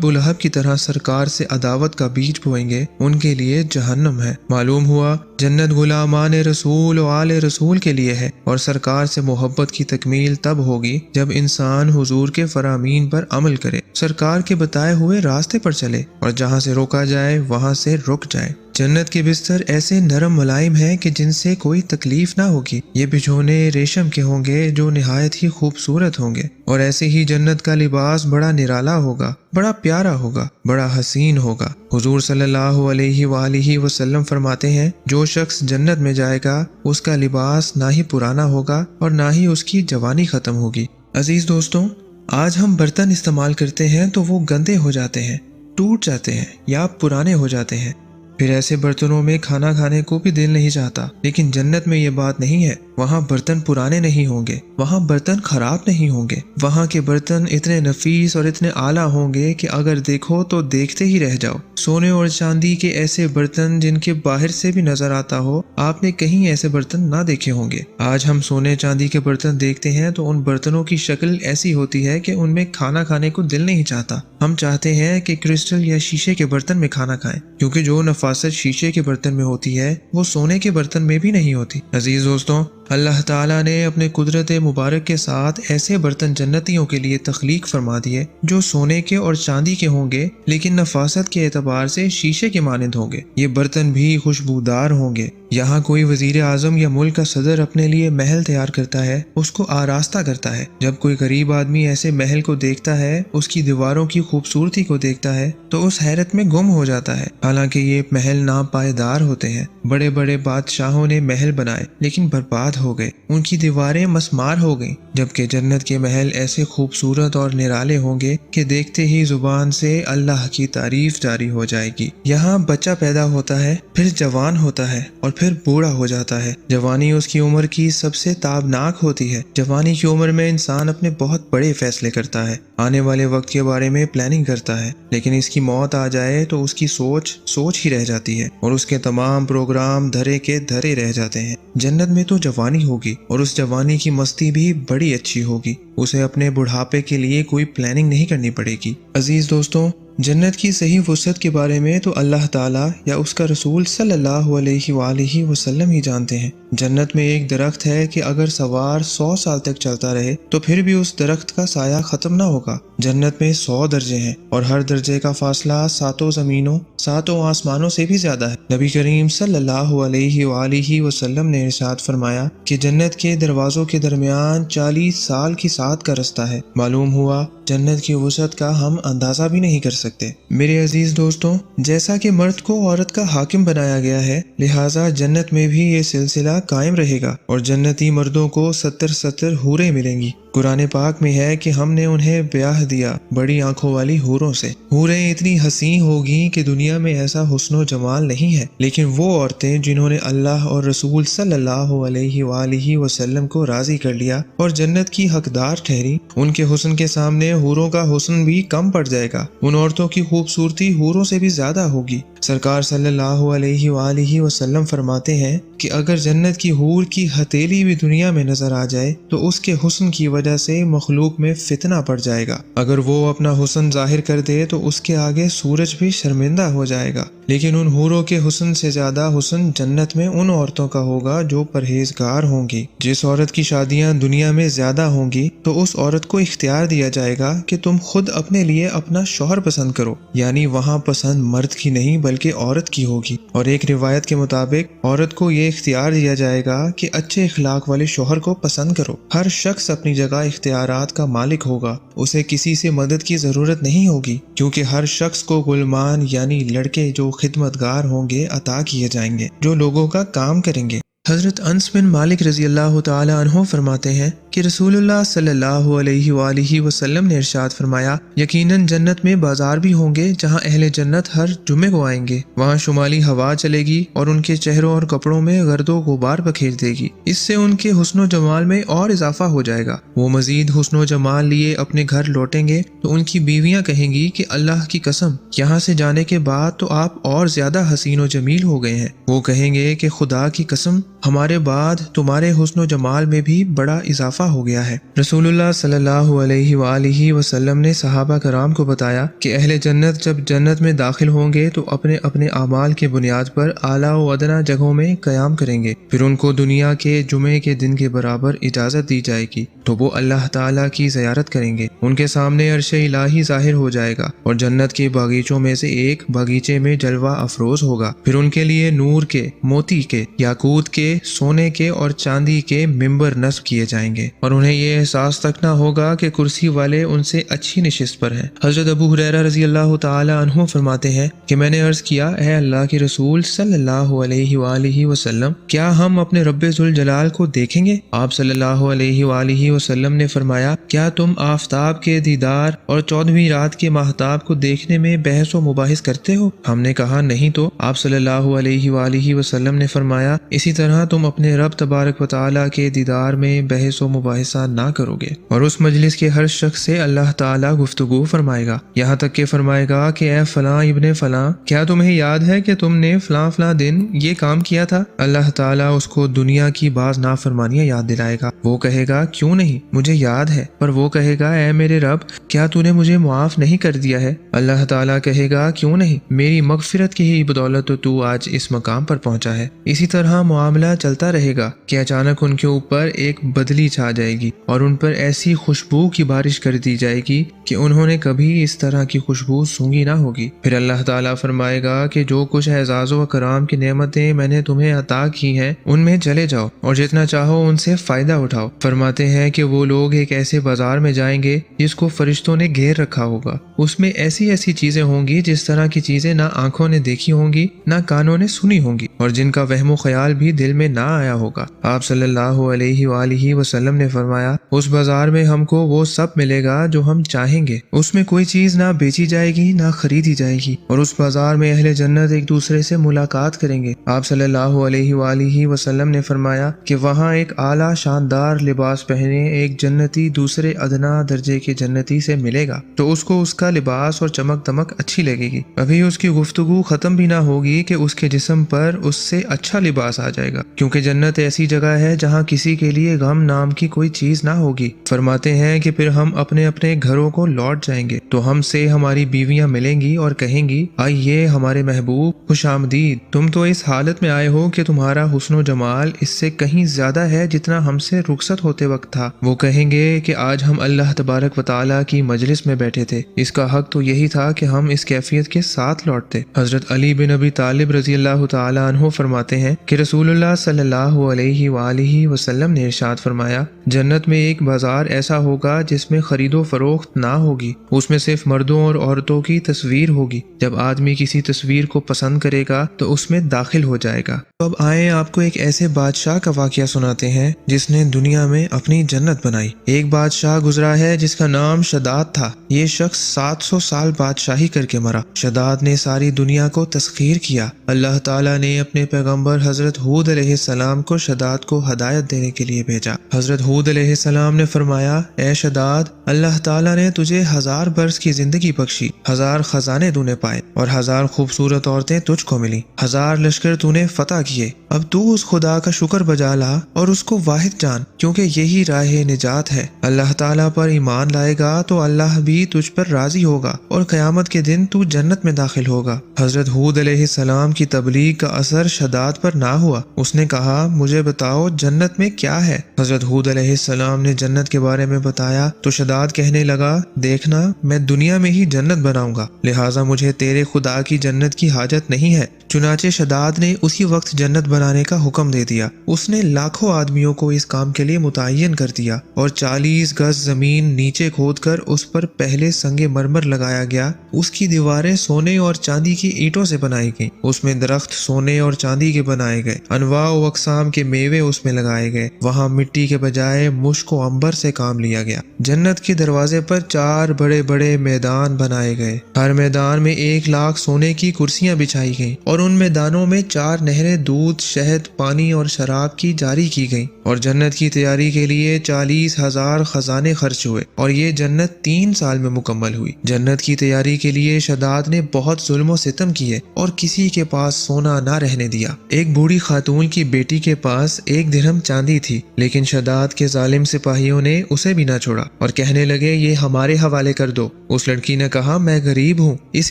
ابو لہب کی طرح سرکار سے عداوت کا بیج بوئیں گے ان کے لیے جہنم ہے۔ معلوم ہوا جنت غلامان رسول و آل رسول کے لیے ہے، اور سرکار سے محبت کی تکمیل تب ہوگی جب انسان حضور کے فرامین پر عمل کرے، سرکار کے بتائے ہوئے راستے پر چلے، اور جہاں سے روکا جائے وہاں سے رک جائے۔ جنت کے بستر ایسے نرم ملائم ہیں کہ جن سے کوئی تکلیف نہ ہوگی۔ یہ بچھونے ریشم کے ہوں گے جو نہایت ہی خوبصورت ہوں گے، اور ایسے ہی جنت کا لباس بڑا نرالا ہوگا، بڑا پیارا ہوگا، بڑا حسین ہوگا۔ حضور صلی اللہ علیہ وآلہ وسلم فرماتے ہیں جو شخص جنت میں جائے گا اس کا لباس نہ ہی پرانا ہوگا اور نہ ہی اس کی جوانی ختم ہوگی۔ عزیز دوستوں، آج ہم برتن استعمال کرتے ہیں تو وہ گندے ہو جاتے ہیں، ٹوٹ جاتے ہیں یا پرانے ہو جاتے ہیں، پھر ایسے برتنوں میں کھانا کھانے کو بھی دل نہیں چاہتا۔ لیکن جنت میں یہ بات نہیں ہے، وہاں برتن پرانے نہیں ہوں گے، وہاں برتن خراب نہیں ہوں گے، وہاں کے برتن اتنے نفیس اور اتنے اعلیٰ ہوں گے کہ اگر دیکھو تو دیکھتے ہی رہ جاؤ۔ سونے اور چاندی کے ایسے برتن جن کے باہر سے بھی نظر آتا ہو، آپ نے کہیں ایسے برتن نہ دیکھے ہوں گے۔ آج ہم سونے چاندی کے برتن دیکھتے ہیں تو ان برتنوں کی شکل ایسی ہوتی ہے کہ ان میں کھانا کھانے کو دل نہیں چاہتا۔ ہم چاہتے ہیں کہ کرسٹل یا شیشے کے برتن میں کھانا کھائیں، کیونکہ جو نفاست شیشے کے برتن میں ہوتی ہے وہ سونے کے برتن میں بھی نہیں ہوتی۔ عزیز دوستوں، اللہ تعالیٰ نے اپنے قدرت مبارک کے ساتھ ایسے برتن جنتیوں کے لیے تخلیق فرما دیے جو سونے کے اور چاندی کے ہوں گے، لیکن نفاست کے اعتبار سے شیشے کے مانند ہوں گے۔ یہ برتن بھی خوشبودار ہوں گے۔ یہاں کوئی وزیر اعظم یا ملک کا صدر اپنے لیے محل تیار کرتا ہے، اس کو آراستہ کرتا ہے۔ جب کوئی غریب آدمی ایسے محل کو دیکھتا ہے، اس کی دیواروں کی خوبصورتی کو دیکھتا ہے تو اس حیرت میں گم ہو جاتا ہے۔ حالانکہ یہ محل ناپائیدار ہوتے ہیں۔ بڑے بڑے بادشاہوں نے محل بنائے لیکن برباد ہو گئے، ان کی دیواریں مسمار ہو گئیں، جبکہ جنت کے محل ایسے خوبصورت اور نرالے ہوں گے کہ دیکھتے ہی زبان سے اللہ کی تعریف جاری ہو جائے گی۔ یہاں بچہ پیدا ہوتا ہے، پھر جوان ہوتا ہے اور پھر بوڑھا ہو جاتا ہے۔ جوانی اس کی عمر کی سب سے تابناک ہوتی ہے۔ جوانی کی عمر میں انسان اپنے بہت بڑے فیصلے کرتا ہے، آنے والے وقت کے بارے میں پلاننگ کرتا ہے، لیکن اس کی موت آ جائے تو اس کی سوچ ہی رہ جاتی ہے اور اس کے تمام پروگرام دھرے کے دھرے رہ جاتے ہیں۔ جنت میں تو جوانی ہوگی اور اس جوانی کی مستی بھی بڑی اچھی ہوگی، اسے اپنے بڑھاپے کے لیے کوئی پلاننگ نہیں کرنی پڑے گی۔ عزیز دوستوں، جنت کی صحیح وسعت کے بارے میں تو اللہ تعالیٰ یا اس کا رسول صلی اللہ علیہ وآلہ وسلم ہی جانتے ہیں۔ جنت میں ایک درخت ہے کہ اگر سوار 100 سال تک چلتا رہے تو پھر بھی اس درخت کا سایہ ختم نہ ہوگا۔ جنت میں 100 درجے ہیں اور ہر درجے کا فاصلہ 7 زمینوں 7 آسمانوں سے بھی زیادہ ہے۔ نبی کریم صلی اللہ علیہ وآلہ وسلم نے ارشاد فرمایا کہ جنت کے دروازوں کے درمیان 40 سال کی سعت کا رستہ ہے۔ معلوم ہوا جنت کی وسعت کا ہم اندازہ بھی نہیں کر سکتے۔ میرے عزیز دوستوں، جیسا کہ مرد کو عورت کا حاکم بنایا گیا ہے، لہٰذا جنت میں بھی یہ سلسلہ قائم رہے گا اور جنتی مردوں کو 70 حوریں ملیں گی۔ قرآن پاک میں ہے کہ ہم نے انہیں بیاہ دیا بڑی آنکھوں والی حوروں سے۔ حوریں اتنی حسین ہوگی کہ دنیا میں ایسا حسن و جمال نہیں ہے، لیکن وہ عورتیں جنہوں نے اللہ اور رسول صلی اللہ علیہ وآلہ وسلم کو راضی کر لیا اور جنت کی حقدار ٹھہری، ان کے حسن کے سامنے حوروں کا حسن بھی کم پڑ جائے گا۔ ان عورتوں کی خوبصورتی حوروں سے بھی زیادہ ہوگی۔ سرکار صلی اللہ علیہ وآلہ وسلم فرماتے ہیں کہ اگر جنت کی حور کی ہتھیلی بھی دنیا میں نظر آ جائے تو اس کے حسن کی وجہ سے مخلوق میں فتنہ پڑ جائے گا۔ اگر وہ اپنا حسن ظاہر کر دے تو اس کے آگے سورج بھی شرمندہ ہو جائے گا۔ لیکن ان حوروں کے حسن سے زیادہ حسن جنت میں ان عورتوں کا ہوگا جو پرہیزگار ہوں گی۔ جس عورت کی شادیاں دنیا میں زیادہ ہوں گی تو اس عورت کو اختیار دیا جائے گا کہ تم خود اپنے لیے اپنا شوہر پسند کرو، یعنی وہاں پسند مرد کی نہیں بلکہ عورت کی ہوگی۔ اور ایک روایت کے مطابق عورت کو یہ اختیار دیا جائے گا کہ اچھے اخلاق والے شوہر کو پسند کرو۔ ہر شخص اپنی جگہ اختیارات کا مالک ہوگا، اسے کسی سے مدد کی ضرورت نہیں ہوگی، کیونکہ ہر شخص کو غلمان یعنی لڑکے جو خدمتگار ہوں گے عطا کیے جائیں گے، جو لوگوں کا کام کریں گے۔ حضرت انس بن مالک رضی اللہ تعالی عنہ فرماتے ہیں کہ رسول اللہ صلی اللہ علیہ وآلہ وسلم نے ارشاد فرمایا، یقیناً جنت میں بازار بھی ہوں گے جہاں اہل جنت ہر جمعے کو آئیں گے۔ وہاں شمالی ہوا چلے گی اور ان کے چہروں اور کپڑوں میں گرد و غبار بکھیر دے گی، اس سے ان کے حسن و جمال میں اور اضافہ ہو جائے گا۔ وہ مزید حسن و جمال لیے اپنے گھر لوٹیں گے تو ان کی بیویاں کہیں گی کہ اللہ کی قسم، یہاں سے جانے کے بعد تو آپ اور زیادہ حسین و جمیل ہو گئے ہیں۔ وہ کہیں گے کہ خدا کی قسم ہمارے بعد تمہارے حسن و جمال میں بھی بڑا اضافہ ہو گیا ہے۔ رسول اللہ صلی اللہ علیہ وآلہ وسلم نے صحابہ کرام کو بتایا کہ اہل جنت جب جنت میں داخل ہوں گے تو اپنے اپنے اعمال کے بنیاد پر اعلیٰ و ادنیٰ جگہوں میں قیام کریں گے، پھر ان کو دنیا کے جمعے کے دن کے برابر اجازت دی جائے گی تو وہ اللہ تعالیٰ کی زیارت کریں گے۔ ان کے سامنے عرش الہی ظاہر ہو جائے گا اور جنت کے باغیچوں میں سے ایک باغیچے میں جلوہ افروز ہوگا، پھر ان کے لیے نور کے، موتی کے، یاقوت کے، سونے کے اور چاندی کے ممبر نصب کیے جائیں گے، اور انہیں یہ احساس تک نہ ہوگا کہ کرسی والے ان سے اچھی نشست پر ہیں۔ حضرت ابو ہریرہ رضی اللہ تعالی عنہ فرماتے ہیں کہ میں نے عرض کیا، اے اللہ کے رسول صلی اللہ علیہ وآلہ وسلم، کیا ہم اپنے رب ذوالجلال کو دیکھیں گے؟ آپ صلی اللہ علیہ وآلہ وسلم نے فرمایا، کیا تم آفتاب کے دیدار اور 14ویں رات کے ماہتاب کو دیکھنے میں بحث و مباحث کرتے ہو؟ ہم نے کہا نہیں تو آپ صلی اللہ علیہ وآلہ وسلم نے فرمایا، اسی طرح تم اپنے رب تبارک و تعالیٰ کے دیدار میں بحث و مباحثہ نہ کرو گے، اور اس مجلس کے ہر شخص سے اللہ تعالیٰ گفتگو فرمائے گا، یہاں تک کہ فرمائے گا کہ اے فلاں ابن فلاں، کیا تمہیں یاد ہے کہ تم نے فلاں فلاں دن یہ کام کیا تھا؟ اللہ تعالیٰ اس کو دنیا کی بعض نافرمانیاں یاد دلائے گا۔ وہ کہے گا کیوں نہیں، مجھے یاد ہے، پر وہ کہے گا اے میرے رب، کیا تو نے مجھے معاف نہیں کر دیا ہے؟ اللہ تعالیٰ کہے گا کیوں نہیں، میری مغفرت کی ہی بدولت تو آج اس مقام پر پہنچا ہے۔ اسی طرح معاملہ چلتا رہے گا کہ اچانک ان کے اوپر ایک بدلی چھا جائے گی اور ان پر ایسی خوشبو کی بارش کر دی جائے گی کہ انہوں نے کبھی اس طرح کی خوشبو سونگھی نہ ہوگی۔ پھر اللہ تعالیٰ فرمائے گا کہ جو کچھ اعزاز و کرام کی نعمتیں میں نے تمہیں عطا کی ہیں ان میں چلے جاؤ اور جتنا چاہو ان سے فائدہ اٹھاؤ۔ فرماتے ہیں کہ وہ لوگ ایک ایسے بازار میں جائیں گے جس کو فرشتوں نے گھیر رکھا ہوگا، اس میں ایسی ایسی چیزیں ہوں گی جس طرح کی چیزیں نہ آنکھوں نے دیکھی ہوں گی نہ کانوں نے سنی ہوں گی، اور جن کا وہم و خیال بھی دل میں نہ آیا ہوگا۔ آپ صلی اللہ علیہ وآلہ وسلم نے فرمایا، اس بازار میں ہم کو وہ سب ملے گا جو ہم چاہیں گے، اس میں کوئی چیز نہ بیچی جائے گی نہ خریدی جائے گی، اور اس بازار میں اہل جنت ایک دوسرے سے ملاقات کریں گے۔ آپ صلی اللہ علیہ وآلہ وسلم نے فرمایا کہ وہاں ایک اعلیٰ شاندار لباس پہنے ایک جنتی دوسرے ادنا درجے کے جنتی سے ملے گا تو اس کو اس کا لباس اور چمک دمک اچھی لگے گی، ابھی اس کی گفتگو ختم بھی نہ ہوگی کہ اس کے جسم پر اس سے اچھا لباس آ جائے گا، کیونکہ جنت ایسی جگہ ہے جہاں کسی کے لیے غم نام کی کوئی چیز نہ ہوگی۔ فرماتے ہیں کہ پھر ہم اپنے اپنے گھروں کو لوٹ جائیں گے تو ہم سے ہماری بیویاں ملیں گی اور کہیں گی، آئیے ہمارے محبوب، خوش آمدید، تم تو اس حالت میں آئے ہو کہ تمہارا حسن و جمال اس سے کہیں زیادہ ہے جتنا ہم سے رخصت ہوتے وقت تھا۔ وہ کہیں گے کہ آج ہم اللہ تبارک و تعالیٰ کی مجلس میں بیٹھے تھے، اس کا حق تو یہی تھا کہ ہم اس کیفیت کے ساتھ لوٹتے۔ حضرت علی بن ابی طالب رضی اللہ تعالیٰ عنہ فرماتے ہیں کہ رسول اللہ صلی اللہ علیہ وآلہ وسلم نے ارشاد فرمایا، جنت میں ایک بازار ایسا ہوگا جس میں خرید و فروخت نہ ہوگی، اس میں صرف مردوں اور عورتوں کی تصویر ہوگی، جب آدمی کسی تصویر کو پسند کرے گا تو اس میں داخل ہو جائے گا۔ تو اب آئیں آپ کو ایک ایسے بادشاہ کا واقعہ سناتے ہیں جس نے دنیا میں اپنی جنت بنائی۔ ایک بادشاہ گزرا ہے جس کا نام شداد تھا، یہ شخص 700 سال بادشاہی کر کے مرا۔ شداد نے ساری دنیا کو تسخیر کیا۔ اللہ تعالیٰ نے اپنے پیغمبر حضرت ہود علیہ السلام کو شداد کو ہدایت دینے کے لیے بھیجا۔ حضرت ہود علیہ السلام نے فرمایا، اے شداد، اللہ تعالیٰ نے تجھے 1000 برس کی زندگی بخشی، 1000 خزانے تو نے پائے اور 1000 خوبصورت عورتیں تجھ کو ملی، 1000 لشکر تو نے فتح کیے، اب تو اس خدا کا شکر بجا لا اور اس کو واحد جان، کیونکہ یہی راہ نجات ہے۔ اللہ تعالیٰ پر ایمان لائے گا تو اللہ بھی تجھ پر راضی ہوگا اور قیامت کے دن تو جنت میں داخل ہوگا۔ حضرت ہود علیہ السلام کی تبلیغ کا اثر شداد پر نہ ہوا، اس نے کہا، مجھے بتاؤ جنت میں کیا ہے؟ حضرت ہود علیہ السلام نے جنت کے بارے میں بتایا تو شداد کہنے لگا، دیکھنا میں دنیا میں ہی جنت بناؤں گا، لہٰذا مجھے تیرے خدا کی جنت کی حاجت نہیں ہے۔ چنانچہ شداد نے اسی وقت جنت بنانے کا حکم دے دیا۔ اس نے لاکھوں آدمیوں کو اس کام کے لیے متعین کر دیا اور 40 گز زمین نیچے کھود کر اس پر پہلے سنگ مرمر لگایا گیا، اس کی دیواریں سونے اور چاندی کی اینٹوں سے بنائی گئیں، اس میں درخت سونے اور چاندی کے بنائے گئے، انواع و اقسام کے میوے اس میں لگائے گئے، وہاں مٹی کے بجائے مشک و عنبر سے کام لیا گیا۔ جنت کے دروازے پر 4 بڑے بڑے میدان بنائے گئے، ہر میدان میں 1 لاکھ سونے کی کرسیاں بچھائی گئیں، اور ان میدانوں میں 4 نہریں دودھ، شہد، پانی اور شراب کی جاری کی گئیں، اور جنت کی تیاری کے لیے 40,000 خزانے خرچ ہوئے، اور یہ جنت 3 سال میں مکمل ہوئی۔ جنت کی تیاری کے لیے شداد نے بہت ظلم و ستم کیے اور کسی کے پاس سونا نہ رہنے دیا۔ ایک بوڑھی خاتون کی بیٹی کے پاس 1 درہم چاندی تھی، لیکن شداد کے ظالم سپاہیوں نے اسے بھی نہ چھوڑا اور کہنے لگے یہ ہمارے حوالے کر دو۔ اس لڑکی نے کہا میں غریب ہوں، اس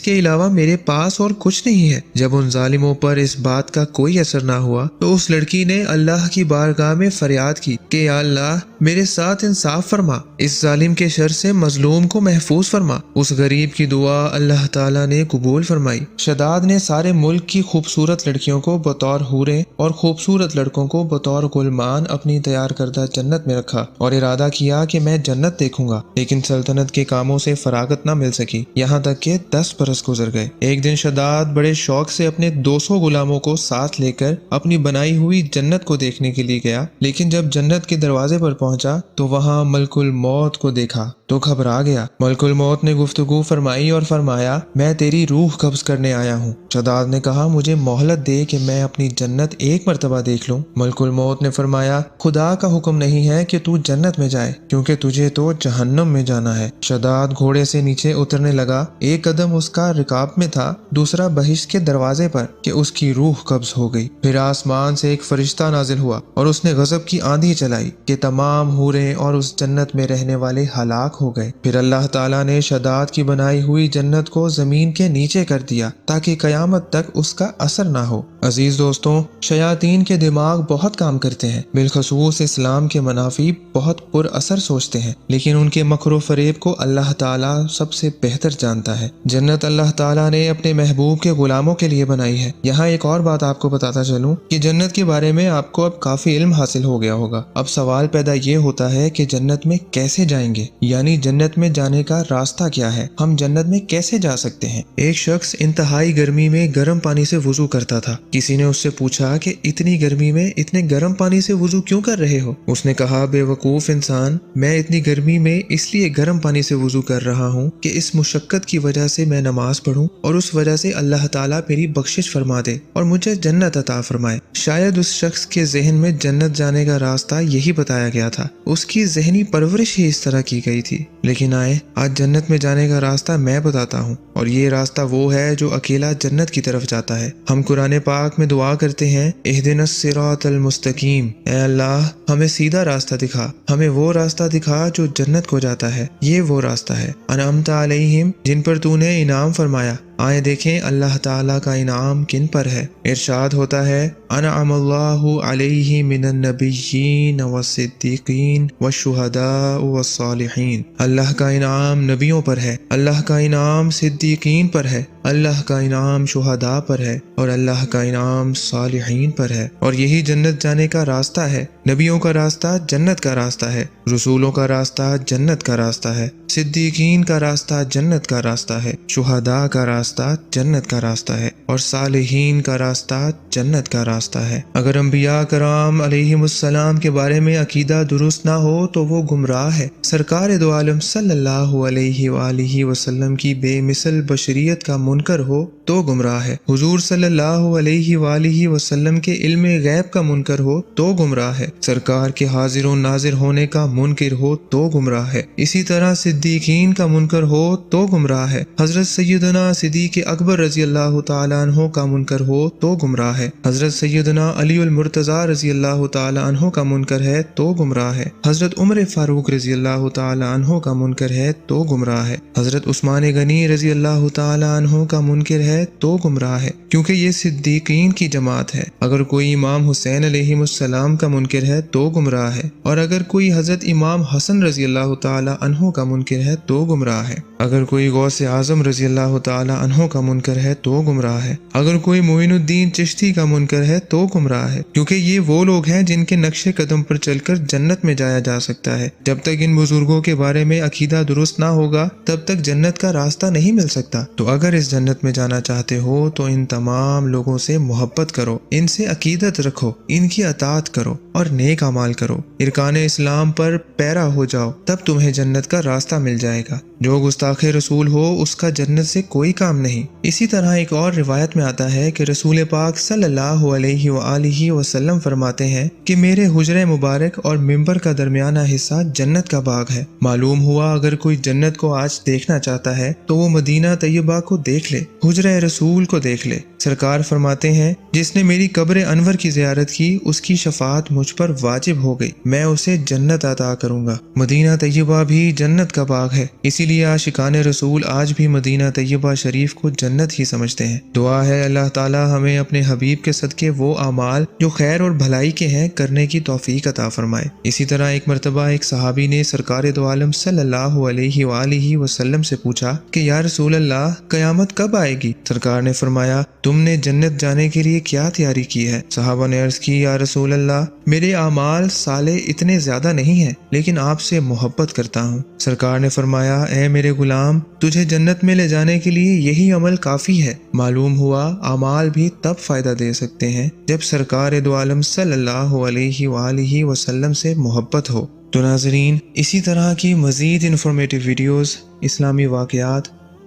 کے علاوہ میرے پاس اور کچھ نہیں ہے۔ جب ان ظالموں پر اس بات کا کوئی اثر نہ ہوا تو اس لڑکی نے اللہ کی بارگاہ میں فریاد کی کہ یا اللہ میرے ساتھ انصاف فرما، اس ظالم کے شر سے مظلوم کو محفوظ فرما۔ اس غریب کی دعا اللہ تعالیٰ نے قبول فرمائی۔ شداد نے سارے ملک کی خوبصورت لڑکیوں کو بطور حوریں اور خوبصورت لڑکوں کو بطور غلمان اپنی تیار کردہ جنت میں رکھا اور ارادہ کیا کہ میں جنت دیکھوں گا، لیکن سلطنت کے کاموں سے فراغت نہ مل سکی، یہاں تک کہ 10 برس گزر گئے۔ ایک دن شداد بڑے شوق سے اپنے 200 غلاموں کو ساتھ لے کر اپنی بنائی ہوئی جنت کو دیکھنے کے لیے گیا، لیکن جب جنت کے دروازے پر پہنچا تو وہاں ملک الموت کو دیکھا تو گھبرا گیا۔ ملک الموت نے گفتگو فرمائی اور فرمایا میں تیری روح قبض کرنے آیا ہوں۔ شداد نے کہا مجھے مہلت دے کہ میں اپنی جنت ایک مرتبہ دیکھ لوں۔ ملک الموت نے فرمایا خدا کا حکم نہیں ہے کہ تو جنت میں جائے، کیونکہ تجھے تو جہنم میں جانا ہے۔ شداد گھوڑے سے نیچے اترنے لگا، ایک قدم اس کا رکاب میں تھا، دوسرا بہشت کے دروازے پر، کہ اس کی روح قبض ہو گئی۔ پھر آسمان سے ایک فرشتہ نازل ہوا اور اس نے غضب کی آندھی چلائی کہ تمام حوریں اور اس جنت میں رہنے والے ہلاک ہو گئے۔ پھر اللہ تعالیٰ نے شداد کی بنائی ہوئی جنت کو زمین کے نیچے کر دیا تاکہ قیامت تک اس کا اثر نہ ہو۔ عزیز دوستوں، شیاطین کے دماغ بہت کام کرتے ہیں، بالخصوص اسلام کے منافی بہت پر اثر سوچتے ہیں، لیکن ان کے مکر و فریب کو اللہ تعالیٰ سب سے بہتر جانتا ہے۔ جنت اللہ تعالیٰ نے اپنے محبوب کے غلاموں کے لیے بنائی ہے۔ یہاں ایک اور بات آپ کو بتاتا چلوں کہ جنت کے بارے میں آپ کو اب کافی علم حاصل ہو گیا ہوگا۔ اب سوال پیدا یہ ہوتا ہے کہ جنت میں کیسے جائیں گے، یعنی جنت میں جانے کا راستہ کیا ہے، ہم جنت میں کیسے جا سکتے ہیں۔ ایک شخص انتہائی گرمی میں گرم پانی سے وضو کرتا تھا۔ کسی نے اس سے پوچھا کہ اتنی گرمی میں اتنے گرم پانی سے وضو کیوں کر رہے ہو؟ اس نے کہا بے وقوف انسان، میں اتنی گرمی میں اس لیے گرم پانی سے وضو کر رہا ہوں کہ اس مشقت کی وجہ سے میں نماز پڑھوں اور اس وجہ سے اللہ تعالیٰ میری بخشش فرما دے اور مجھے جنت عطا فرمائے۔ شاید اس شخص کے ذہن میں جنت جانے کا راستہ یہی بتایا گیا تھا، اس کی ذہنی پرورش ہی اس طرح کی گئی تھی۔ لیکن آج جنت میں جانے کا راستہ میں بتاتا ہوں، اور یہ راستہ وہ ہے جو اکیلا جنت کی طرف جاتا ہے۔ ہم قرآن پاک میں دعا کرتے ہیں اہدنا الصراط المستقیم، اے اللہ ہمیں سیدھا راستہ دکھا، ہمیں وہ راستہ دکھا جو جنت کو جاتا ہے۔ یہ وہ راستہ ہے انعمت علیہم، جن پر تو نے انعام فرمایا۔ آئے دیکھیں اللہ تعالیٰ کا انعام کن پر ہے۔ ارشاد ہوتا ہے انعم اللہ علیہ من النبیین والصدیقین والشہداء والصالحین، اللہ کا انعام نبیوں پر ہے، اللہ کا انعام صدیقین پر ہے، اللہ کا انعام شہداء پر ہے، اور اللہ کا انعام صالحین پر ہے۔ اور یہی جنت جانے کا راستہ ہے۔ نبیوں کا راستہ جنت کا راستہ ہے، رسولوں کا راستہ جنت کا راستہ ہے، صدیقین کا راستہ جنت کا راستہ ہے، شہداء کا راستہ جنت کا راستہ ہے، اور صالحین کا راستہ جنت کا راستہ ہے۔ اگر انبیاء کرام علیہم السلام کے بارے میں عقیدہ درست نہ ہو تو وہ گمراہ ہے۔ سرکار دو عالم صلی اللہ علیہ وآلہ وسلم کی بے مثل بشریت کا منکر ہو تو گمراہ ہے۔ حضور صلی اللہ علیہ وآلہ وسلم کے علم غیب کا منکر ہو تو گمراہ ہے۔ سرکار کے حاضر و ناظر ہونے کا منکر ہو تو گمراہ ہے۔ اسی طرح صدیقین کا منکر ہو تو گمراہ ہے۔ حضرت سیدنا صدیق اکبر رضی اللہ تعالیٰ عنہ کا منکر ہو تو گمراہ ہے۔ حضرت سیدنا علی المرتضیٰ رضی اللہ تعالیٰ عنہ کا منکر ہے تو گمراہ ہے۔ حضرت عمر فاروق رضی اللہ تعالیٰ عنہ کا منکر ہے تو گمراہ ہے۔ حضرت عثمان غنی رضی اللہ تعالیٰ عنہ کا منکر ہے تو گمراہ ہے، کیونکہ یہ صدیقین کی جماعت ہے۔ اگر کوئی امام حسین علیہ السلام کا منکر ہے تو گمراہ ہے، اور اگر کوئی حضرت امام حسن رضی اللہ تعالیٰ عنہ کا منکر ہے تو گمراہ ہے۔ اگر کوئی غوث اعظم رضی اللہ تعالی عنہ کا منکر ہے تو گمراہ ہے، اگر کوئی معین الدین چشتی کا منکر ہے تو گمراہ ہے، کیونکہ یہ وہ لوگ ہیں جن کے نقش قدم پر چل کر جنت میں جایا جا سکتا ہے۔ جب تک ان بزرگوں کے بارے میں عقیدہ درست نہ ہوگا تب تک جنت کا راستہ نہیں مل سکتا۔ تو اگر اس جنت میں جانا چاہتے ہو تو ان تمام لوگوں سے محبت کرو، ان سے عقیدت رکھو، ان کی اطاعت کرو اور نیک اعمال کرو، ارکان اسلام پر پیرا ہو جاؤ، تب تمہیں جنت کا راستہ مل جائے گا۔ جو گستاخ رسول ہو اس کا جنت سے کوئی کام نہیں۔ اسی طرح ایک اور روایت میں آتا ہے کہ رسول پاک صلی اللہ علیہ وآلہ وسلم فرماتے ہیں کہ میرے حجرہ مبارک اور ممبر کا درمیانہ حصہ جنت کا باغ ہے۔ معلوم ہوا اگر کوئی جنت کو آج دیکھنا چاہتا ہے تو وہ مدینہ طیبہ کو دیکھ لے، حجرہ رسول کو دیکھ لے۔ سرکار فرماتے ہیں جس نے میری قبر انور کی زیارت کی اس کی شفاعت مجھ پر واجب ہو گئی، میں اسے جنت عطا کروں گا۔ مدینہ طیبہ بھی جنت کا باغ ہے، اسی لیے عاشقان رسول آج بھی مدینہ طیبہ شریف کو جنت ہی سمجھتے ہیں۔ دعا ہے اللہ تعالی ہمیں اپنے حبیب کے صدقے وہ اعمال جو خیر اور بھلائی کے ہیں کرنے کی توفیق عطا فرمائے۔ اسی طرح ایک مرتبہ ایک صحابی نے سرکار دو عالم صلی اللہ علیہ وآلہ وسلم سے پوچھا کہ یا رسول اللہ قیامت کب آئے گی؟ سرکار نے فرمایا تم نے جنت جانے کے لیے کیا تیاری کی ہے؟ صحابہ نے عرض کی یا رسول اللہ میرے اعمال صالح اتنے زیادہ نہیں ہیں لیکن آپ سے محبت کرتا ہوں۔ سرکار نے فرمایا اے میرے غلام تجھے جنت میں لے جانے کے لیے یہی عمل کافی ہے۔ معلوم ہوا اعمال بھی تب فائدہ دے سکتے ہیں جب سرکار دو عالم صلی اللہ علیہ وآلہ وسلم سے محبت ہو۔ تو ناظرین اسی طرح کی مزید انفارمیٹو ویڈیوز، اسلامی واقعات،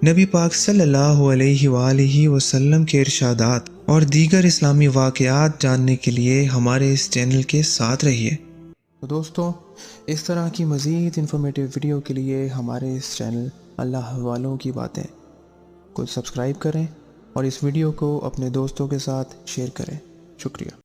نبی پاک صلی اللہ علیہ وآلہ وسلم کے ارشادات اور دیگر اسلامی واقعات جاننے کے لیے ہمارے اس چینل کے ساتھ رہیے۔ تو دوستو اس طرح کی مزید انفارمیٹو ویڈیو کے لیے ہمارے اس چینل اللہ والوں کی باتیں کو سبسکرائب کریں اور اس ویڈیو کو اپنے دوستوں کے ساتھ شیئر کریں۔ شکریہ۔